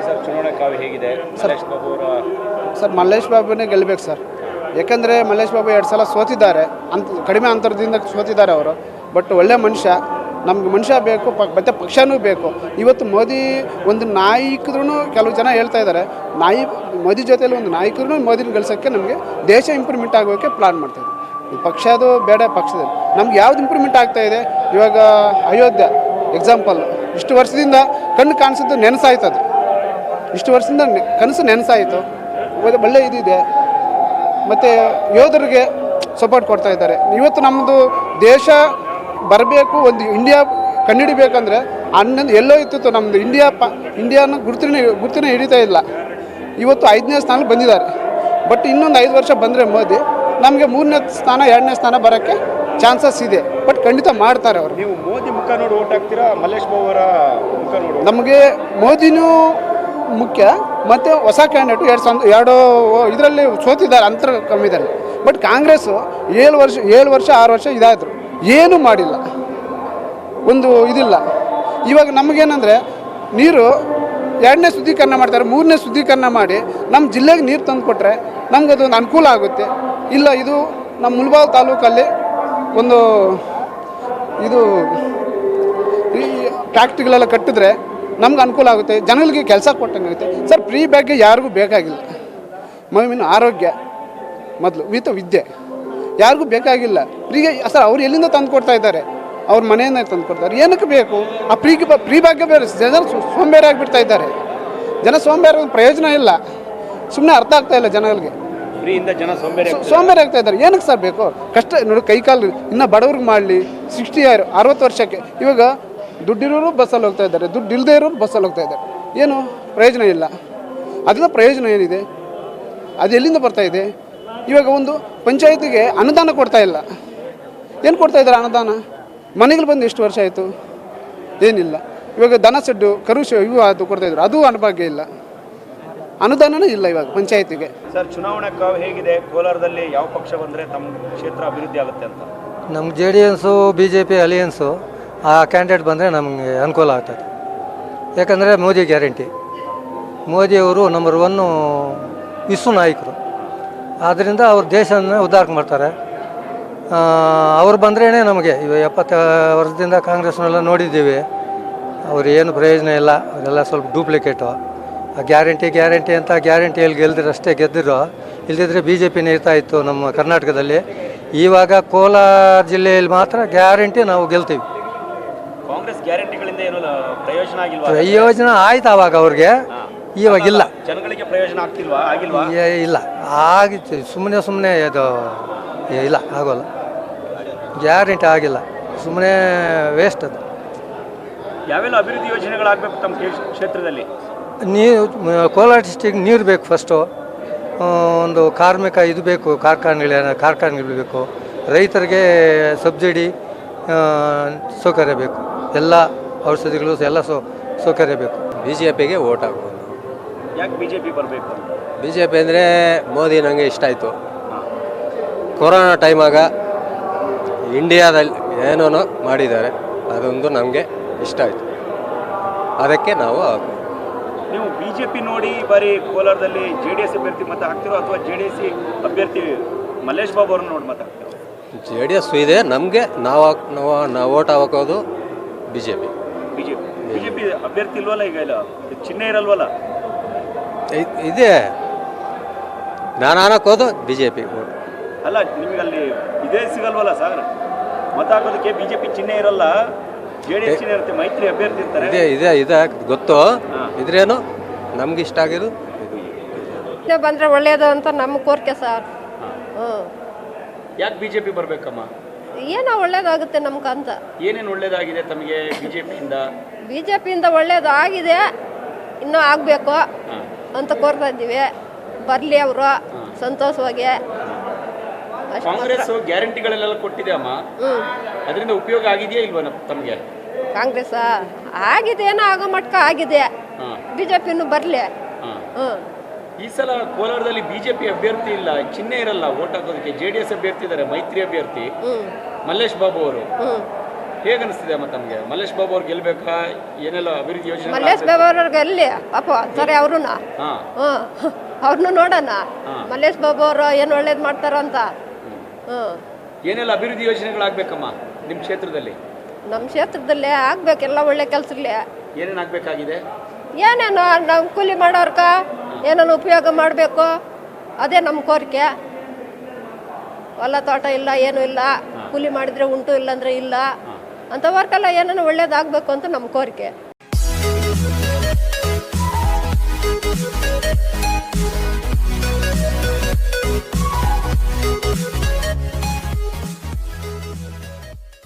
Sir ಚುನಾವಣೆ ಕಾವು ಹೇಗಿದೆ? ಮಲ್ಲೇಶ್ ಬಾಬು ಅವರ ಸರ್ ಮಲ್ಲೇಶ್ ಬಾಬುನೇ ಗೆಲ್ಲಬೇಕು ಸರ್. ಯಾಕಂದರೆ ಮಲ್ಲೇಶ್ ಬಾಬು 2 ಸಲ ಸೋತಿದ್ದಾರೆ, ಕಡಿಮೆ ಅಂತರದಿಂದ ಸೋತಿದ್ದಾರೆ ಅವರು. ಬಟ್ ಒಳ್ಳೆ ಮನುಷ್ಯ, ನಮ್ಗೆ ಮನುಷ್ಯ ಬೇಕು, ಮತ್ತು ಪಕ್ಷನೂ ಬೇಕು. ಇವತ್ತು ಮೋದಿ ಒಂದು ನಾಯಕರು ಕೆಲವು ಜನ ಹೇಳ್ತಾ ಇದ್ದಾರೆ, ಮೋದಿ ಜೊತೆಯಲ್ಲಿ ಒಂದು ನಾಯಕರು ಮೋದಿನ ಗೆಲ್ಸೋಕ್ಕೆ ನಮಗೆ ದೇಶ ಇಂಪ್ರೂವ್ಮೆಂಟ್ ಆಗೋಕ್ಕೆ ಪ್ಲಾನ್ ಮಾಡ್ತಾಯಿದ್ವಿ. ಪಕ್ಷದು ಬೇಡ, ಪಕ್ಷದಲ್ಲಿ ನಮ್ಗೆ ಯಾವ್ದು ಇಂಪ್ರೂವ್ಮೆಂಟ್ ಆಗ್ತಾಯಿದೆ? ಇವಾಗ ಅಯೋಧ್ಯೆ ಎಕ್ಸಾಂಪಲ್, ಇಷ್ಟು ವರ್ಷದಿಂದ ಕಣ್ಣು ಕಾಣಿಸಿದ್ದು ನೆನೆಸಾಯ್ತದು, ಇಷ್ಟು ವರ್ಷದಿಂದ ಕನಸು ನೆನೆಸಾಯಿತು. ಒಳ್ಳೆ ಇದಿದೆ. ಮತ್ತು ಯೋಧರಿಗೆ ಸಪೋರ್ಟ್ ಕೊಡ್ತಾ ಇದ್ದಾರೆ. ಇವತ್ತು ನಮ್ಮದು ದೇಶ ಬರಬೇಕು, ಒಂದು ಇಂಡಿಯಾ ಕಂಡುಹಿಡಿಬೇಕಂದ್ರೆ ಹನ್ನೊಂದು ಎಲ್ಲೋ ಇತ್ತು ನಮ್ಮದು ಇಂಡಿಯಾನ ಗುರುತಿನ ಹಿಡಿತಾ ಇಲ್ಲ. ಇವತ್ತು 5ನೇ ಸ್ಥಾನಕ್ಕೆ ಬಂದಿದ್ದಾರೆ. ಬಟ್ ಇನ್ನೊಂದು 5 ವರ್ಷ ಬಂದರೆ ಮೋದಿ ನಮಗೆ 3ನೇ ಸ್ಥಾನ 2ನೇ ಸ್ಥಾನ ಬರೋಕ್ಕೆ ಚಾನ್ಸಸ್ ಇದೆ. ಬಟ್ ಖಂಡಿತ ಮಾಡ್ತಾರೆ ಅವರು. ನೀವು ಮೋದಿ ಮುಖ ನೋಡಿ ಓಟ್ ಹಾಕ್ತೀರಾ, ಮಲ್ಲೇಶ್ ಬಾಬು ಅವರ ಮುಖ ನೋಡಿ? ನಮಗೆ ಮೋದಿನೂ ಮುಖ್ಯ, ಮತ್ತು ಹೊಸ ಕ್ಯಾಂಡಿಡೇಟು 2 ಇದರಲ್ಲಿ ಸೋತಿದ್ದಾರೆ ಅಂತರ ಕಮ್ಮಿದಲ್ಲಿ. ಬಟ್ ಕಾಂಗ್ರೆಸ್ಸು 7 ವರ್ಷ 6 ವರ್ಷ ಇದಾದರು, ಏನೂ ಮಾಡಿಲ್ಲ, ಒಂದು ಇದಿಲ್ಲ. ಇವಾಗ ನಮಗೇನೆಂದರೆ ನೀರು 2ನೇ ಶುದ್ಧೀಕರಣ ಮಾಡ್ತಾರೆ, 3ನೇ ಶುದ್ಧೀಕರಣ ಮಾಡಿ ನಮ್ಮ ಜಿಲ್ಲೆಗೆ ನೀರು ತಂದು ಕೊಟ್ಟರೆ ನಮಗದೊಂದು ಅನುಕೂಲ ಆಗುತ್ತೆ. ಇಲ್ಲ, ಇದು ನಮ್ಮ ಮುಳಬಾಗಿಲು ತಾಲೂಕಲ್ಲಿ ಒಂದು ಇದು ಈ ಫ್ಯಾಕ್ಟ್ರಿಗಳೆಲ್ಲ ಕಟ್ಟಿದ್ರೆ ನಮ್ಗೆ ಅನುಕೂಲ ಆಗುತ್ತೆ, ಜನಗಳಿಗೆ ಕೆಲಸ ಕೊಟ್ಟಂಗೆ ಆಗುತ್ತೆ. ಸರ್ ಫ್ರೀ ಬಗ್ಗೆ ಯಾರಿಗೂ ಬೇಕಾಗಿಲ್ಲ. ಮಗುವಿನ ಆರೋಗ್ಯ ಮೊದಲು ವಿದ್ಯೆ ಯಾರಿಗೂ ಬೇಕಾಗಿಲ್ಲ ಫ್ರೀಗೆ. ಸರ್ ಅವ್ರು ಎಲ್ಲಿಂದ ತಂದು ಕೊಡ್ತಾ ಇದ್ದಾರೆ? ಅವ್ರ ಮನೆಯಿಂದ ತಂದು ಕೊಡ್ತಾರೆ. ಏನಕ್ಕೆ ಬೇಕು ಆ ಫ್ರೀ ಬಗ್ಗೆ? ಬೇರೆ ಜನ ಸೋಂಬೇರಿ ಆಗಿಬಿಡ್ತಾ ಇದ್ದಾರೆ. ಜನ ಸೋಂಬೇರಿ, ಪ್ರಯೋಜನ ಇಲ್ಲ, ಸುಮ್ಮನೆ ಅರ್ಥ ಆಗ್ತಾ ಇಲ್ಲ ಜನಗಳಿಗೆ. ಫ್ರೀಯಿಂದ ಜನ ಸೋಂಬೇರಿ ಆಗ್ತಾ ಇದ್ದಾರೆ. ಏನಕ್ಕೆ ಸರ್ ಬೇಕು? ಕಷ್ಟ ನೋಡಿ, ಕೈಕಾಲು ಇನ್ನೂ ಬಡವ್ರಿಗೆ ಮಾಡಲಿ. 60 ವರ್ಷಕ್ಕೆ ಇವಾಗ ದುಡ್ಡಿರೋರು ಬಸ್ಸಲ್ಲಿ ಹೋಗ್ತಾ ಇದ್ದಾರೆ, ದುಡ್ಡು ಇಲ್ಲದೆ ಇರೋರು ಬಸ್ಸಲ್ಲಿ ಹೋಗ್ತಾ ಇದ್ದಾರೆ. ಏನು ಪ್ರಯೋಜನ ಇಲ್ಲ. ಅದರಿಂದ ಪ್ರಯೋಜನ ಏನಿದೆ? ಅದು ಎಲ್ಲಿಂದ ಬರ್ತಾ ಇದೆ? ಇವಾಗ ಒಂದು ಪಂಚಾಯತಿಗೆ ಅನುದಾನ ಕೊಡ್ತಾ ಇಲ್ಲ. ಏನು ಕೊಡ್ತಾ ಇದ್ದಾರೆ ಅನುದಾನ? ಮನೆಗಳು ಬಂದು ಎಷ್ಟು ವರ್ಷ ಆಯಿತು? ಏನಿಲ್ಲ. ಇವಾಗ ದನ ಸೆಡ್ಡು, ಕರು ಇವು ಅದು ಕೊಡ್ತಾಯಿದ್ರು, ಅದು ಅನುಭಾಗ್ಯ ಇಲ್ಲ, ಅನುದಾನನೇ ಇಲ್ಲ ಇವಾಗ ಪಂಚಾಯತಿಗೆ. ಸರ್ ಚುನಾವಣಾ ಕಾವು ಹೇಗಿದೆ? ಕೋಲಾರದಲ್ಲಿ ಯಾವ ಪಕ್ಷ ಬಂದರೆ ತಮ್ಮ ಕ್ಷೇತ್ರ ಅಭಿವೃದ್ಧಿ ಆಗುತ್ತೆ ಅಂತ? ನಮ್ಮ JDS BJP ಅಲಿಯನ್ಸು ಆ ಕ್ಯಾಂಡಿಡೇಟ್ ಬಂದರೆ ನಮಗೆ ಅನುಕೂಲ ಆಗ್ತದೆ. ಯಾಕಂದರೆ ಮೋದಿ ಗ್ಯಾರಂಟಿ, ಮೋದಿಯವರು ನಂಬರ್ 1 ವಿಶ್ವ ನಾಯಕರು. ಆದ್ದರಿಂದ ಅವ್ರು ದೇಶನ ಉದ್ಧಾರ ಮಾಡ್ತಾರೆ. ಅವ್ರು ಬಂದ್ರೇ ನಮಗೆ ಇವಾಗ 70 ವರ್ಷದಿಂದ ಕಾಂಗ್ರೆಸ್ನೆಲ್ಲ ನೋಡಿದ್ದೀವಿ, ಅವ್ರು ಏನು ಪ್ರಯೋಜನ ಇಲ್ಲ. ಅವರೆಲ್ಲ ಸ್ವಲ್ಪ ಡೂಪ್ಲಿಕೇಟು. ಆ ಗ್ಯಾರಂಟಿ ಅಂತ ಗ್ಯಾರಂಟಿಯಲ್ಲಿ ಗೆಲ್ದಿರೋ ಅಷ್ಟೇ ಗೆದ್ದಿರೋ, ಇಲ್ದಿದ್ರೆ BJPನೇ ಇರ್ತಾಯಿತ್ತು ನಮ್ಮ ಕರ್ನಾಟಕದಲ್ಲಿ. ಇವಾಗ ಕೋಲಾರ ಜಿಲ್ಲೆಯಲ್ಲಿ ಮಾತ್ರ ಗ್ಯಾರಂಟಿ ನಾವು ಗೆಲ್ತೀವಿ. ಕಾಂಗ್ರೆಸ್ ಗ್ಯಾರಂಟಿಗಳಿಂದ ಏನು ಪ್ರಯೋಜನ ಆಗಿಲ್ವಾ? ಪ್ರಯೋಜನ ಆಯ್ತು ಆವಾಗ ಅವ್ರಿಗೆ, ಇವಾಗಿಲ್ಲ. ಜನಗಳಿಗೆ ಪ್ರಯೋಜನ ಆಗ್ತಿಲ್ವಾ? ಆಗಿಲ್ವಾ? ಇಲ್ಲ, ಆಗಿತ್ತು. ಸುಮ್ಮನೆ ಅದು ಇಲ್ಲ, ಆಗೋಲ್ಲ. ಗ್ಯಾರಂಟಿ ಆಗಿಲ್ಲ, ಸುಮ್ಮನೆ ವೇಸ್ಟ್ ಅದು. ಯಾವೆಲ್ಲ ಅಭಿವೃದ್ಧಿ ಯೋಜನೆಗಳಾಗಬೇಕು ತಮ್ಮ ಕ್ಷೇತ್ರದಲ್ಲಿ? ಕೋಲಾರ ಡಿಸ್ಟಿಕ್ ನೀರು ಬೇಕು ಫಸ್ಟು. ಒಂದು ಕಾರ್ಮಿಕ ಇದು ಬೇಕು, ಕಾರ್ಖಾನೆಗಳು ಬೇಕು. ರೈತರಿಗೆ ಸಬ್ಸಿಡಿ ಸೌಕರ್ಯ ಬೇಕು, ಎಲ್ಲ ಔಷಧಿಗಳು ಎಲ್ಲ ಸೌಕರ್ಯ ಬೇಕು. BJPಗೆ ಓಟ್ ಹಾಕ್ಬೋದು. ಯಾಕೆ BJP ಬರಬೇಕು? BJP ಅಂದರೆ ಮೋದಿ ನನಗೆ ಇಷ್ಟ ಆಯಿತು. ಕೊರೋನಾ ಟೈಮಾಗ ಇಂಡಿಯಾದಲ್ಲಿ ಏನೋ ಮಾಡಿದ್ದಾರೆ, ಅದೊಂದು ನಮಗೆ ಇಷ್ಟ ಆಯಿತು, ಅದಕ್ಕೆ ನಾವು ನೀವು BJP ನೋಡಿ ಬಾರಿ ಕೋಲಾರದಲ್ಲಿ JDS ಅಭ್ಯರ್ಥಿ ಮತ ಹಾಕ್ತಿರೋ ಅಥವಾ JDS ಅಭ್ಯರ್ಥಿ ಮಲ್ಲೇಶ್ ಬಾಬು ಅವ್ರನ್ನ ನೋಡಿ ಮತ ಹಾಕ್ತಿರೋ? JDS ಇದೆ, ನಮಗೆ ನಾವು ಓಟ್ ಹಾಕೋದು BJP ಅಭ್ಯರ್ಥಿ ಇಲ್ವಲ್ಲ, ಈಗ ಇಲ್ಲ ಚಿಹ್ನೆ ಇರಲ್ವಲ್ಲ? ಇದೆ, ನಾನು ಹಾಕೋದು BJP ಓಟ್. ಅಲ್ಲ, ನಿಮಗೆ ಅಲ್ಲಿ ಇದೇ ಸಿಗಲ್ವಲ್ಲ ಸರ್, ಮತ ಹಾಕೋದಕ್ಕೆ BJP ಚಿಹ್ನೆ ಇರಲ್ಲ, JDS ಚಿಹ್ನೆ ಇರುತ್ತೆ, ಮೈತ್ರಿ ಅಭ್ಯರ್ಥಿ ಇರ್ತಾರೆ. ಇದೆ ಗೊತ್ತು, ಇದ್ರೇನು ನಮ್ಗೆ ಇಷ್ಟ ಆಗಿದ್ದು ಬಂದರೆ ಒಳ್ಳೆಯದು ಅಂತ ನಮ್ಮ ಕೋರಿಕೆ ಸರ್. ಯಾಕೆ BJP ಬರಬೇಕಮ್ಮ? ಏನೋ ಒಳ್ಳೇದಾಗುತ್ತೆ ನಮ್ಗೆ ಅಂತ. ಏನೇನು ಒಳ್ಳೇದಾಗಿದೆ ತಮಗೆ BJPಯಿಂದ ಒಳ್ಳೇದು ಆಗಿದೆ, ಇನ್ನೂ ಆಗಬೇಕು ಅಂತ ಕೋರ್ತಾ ಇದ್ದೀವಿ. ಬರಲಿ ಅವರು ಸಂತೋಷವಾಗಿ. ಕಾಂಗ್ರೆಸ್ ಗ್ಯಾರಂಟಿಗಳೆಲ್ಲ ಕೊಟ್ಟಿದೆ ಅಮ್ಮ, ಅದರಿಂದ ಉಪಯೋಗ ಆಗಿದೆಯಾ ಇಲ್ವಾ ತಮಗೆ? ಕಾಂಗ್ರೆಸ್ ಆಗಿದೆ, ಏನೋ ಆಗೋ ಮಟ್ಕ ಆಗಿದೆ. BJPನೂ ಬರಲಿ. ಈ ಸಲ ಕೋಲಾರದಲ್ಲಿ BJP ಅಭ್ಯರ್ಥಿ ಇಲ್ಲ, ಚಿಹ್ನೆ ಇರಲ್ಲ ಓಟ್ ಹಾಕೋದಕ್ಕೆ. JDS ಅಭ್ಯರ್ಥಿ ಇದ್ದಾರೆ, ಮೈತ್ರಿ ಅಭ್ಯರ್ಥಿ ಮಲ್ಲೇಶ್ ಬಾಬು ಅವರು. ಹೇಗೆ ಅನಿಸ್ತಿದೆ ಅಮ್ಮ ತಮಗೆ? ಮಲ್ಲೇಶ್ ಬಾಬು ಅವ್ರು ಗೆಲ್ಬೇಕಾ? ಏನೆಲ್ಲ ಅಭಿವೃದ್ಧಿ ಯೋಜನೆ? ಮಲ್ಲೇಶ್ ಬಾಬು ಅವ್ರಿಗೆ ಅಲ್ಲಿ ಪಾಪ ಸರಿ ಅವ್ರನ್ನ ಅವ್ರನ್ನ ನೋಡೋಣ ಮಲ್ಲೇಶ್ ಬಾಬು ಅವರು ಏನು ಒಳ್ಳೇದು ಮಾಡ್ತಾರ ಅಂತ. ಏನೆಲ್ಲ ಅಭಿವೃದ್ಧಿ ಯೋಜನೆಗಳಾಗಬೇಕಮ್ಮ ನಿಮ್ಮ ಕ್ಷೇತ್ರದಲ್ಲಿ? ನಮ್ಮ ಕ್ಷೇತ್ರದಲ್ಲೇ ಆಗ್ಬೇಕೆಲ್ಲ ಒಳ್ಳೆ ಕೆಲಸಗಳೇ. ಏನೇನು ಆಗಬೇಕಾಗಿದೆ? ಏನೇನು ನಾವು ಕೂಲಿ ಮಾಡೋರ್ಕ ಏನೇನು ಉಪಯೋಗ ಮಾಡಬೇಕು ಅದೇ ನಮ್ಮ ಕೋರಿಕೆ. ಹೊಲ ತೋಟ ಇಲ್ಲ, ಏನೂ ಇಲ್ಲ, ಕೂಲಿ ಮಾಡಿದರೆ ಉಂಟು, ಇಲ್ಲಾಂದರೆ ಇಲ್ಲ ಅಂತ ವರ್ಕೆಲ್ಲ ಏನೇನು ಒಳ್ಳೇದಾಗಬೇಕು ಅಂತ ನಮ್ಮ ಕೋರಿಕೆ.